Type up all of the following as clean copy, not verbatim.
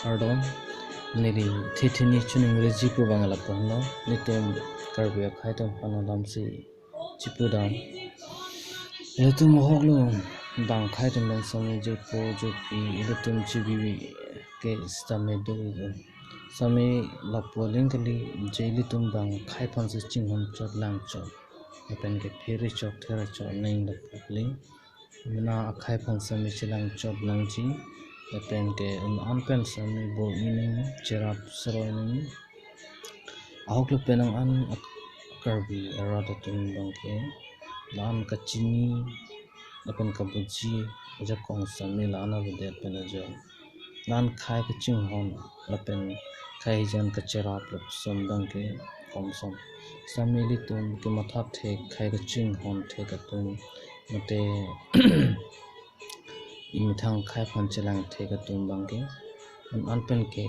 hardon nili thithini chuning rejipu bangala pohno nitum karbia khaitam panalam si chipudam letum hoglo bang khaitam lang sami jepo jopi letum chibibi ke stame do sami lapo lingkali jeli tum bang khaipan se chinghon chot lang chot apen ke phiri chok thera chot naing lapli mina akhai phang sami chilang chot lang chi apen ke anpen sami bo ining cherap sroining ahok penang an karbi arada tum bang ke lan kachini apen kabuji aja kong sami lana bede apen aja lan khai ke chinghon apen khai jan ka cherap lop som bang ke komsom sami litum ke matha the khai ke chinghon the ka tum mate imithang khai phan chilang the ka tum bang ke anpen ke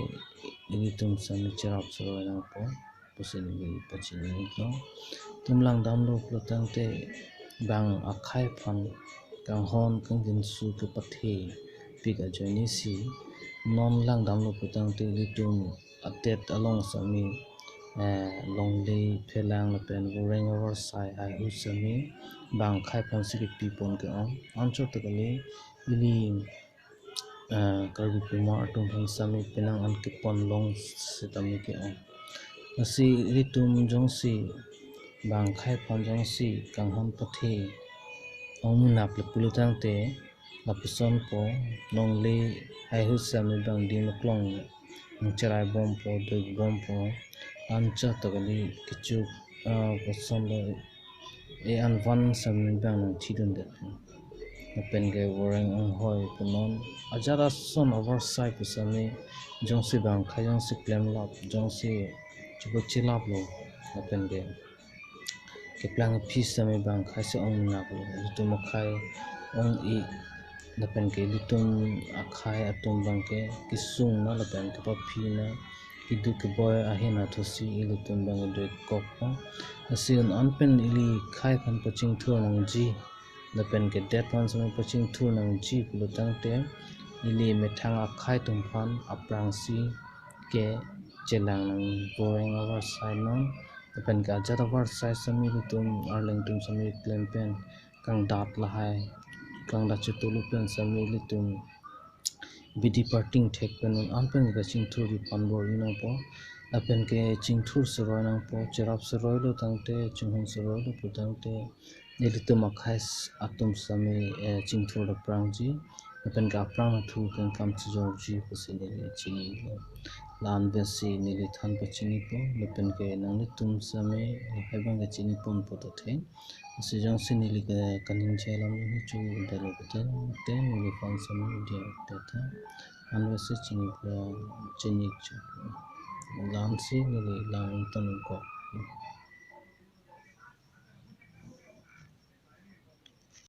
litum sami cherap sroi na po pusini pachini ko tumlang damlo plotang te bang akhai phan kang hon kang din su ke pathe pika joini si non lang damlo plotang te litum atet along sami longley phelang lapen goreng over sai ai u sami bang khai phan si pipon ke on ancho takali ili karbi puma atum phang sami penang an ke pon long setami ke on asi litum jongsi bang khai phan jongsi kang hon pathe omunap le pulutang te lapison po longley ai hu sami bang di maklong cherai bom po dog bom po ancha takali kichu kosonde e anvan sami bang thidun de pen ge warang ang hoi punon ajara son oversight pusami jongsi bang khayang si klem lap jongsi chubuchi lap lo pen ge keplang phi sami bang khase ong na lo litum khai ong i pen ge litum akhai atum bang ke kisung na pen ke pa phi na idu ke boy ahena thosi litum bang de kok asin anpen ili khai khan paching thur nang ji pen ke det pan sami paching thur nang ji pulutang te ili methang akhai tum phan aprang si ke chelang nang boreng over side non pen ka jara over side sami litum arleng tum sami klem pen kang dat lahai kang da chutulu pen sami litum bidi parting thek pen anpen ga chingthur ri panbor ina po apen ke chingthur sroi nang po cherap sroi lo tangte chinghon sroi lo putangte nilitum akhais atum sami chingthur da prangji apen ka prang thu pen kam chijorji pusile chini lan besi nili than pachini po apen ke nang litum sami haibang ga chini pon po to the sejong sinili ka kaning chelam ni chu dalo beten te nili fan sami dia tata anwese chini pra chini chu lan si nili lang ton ko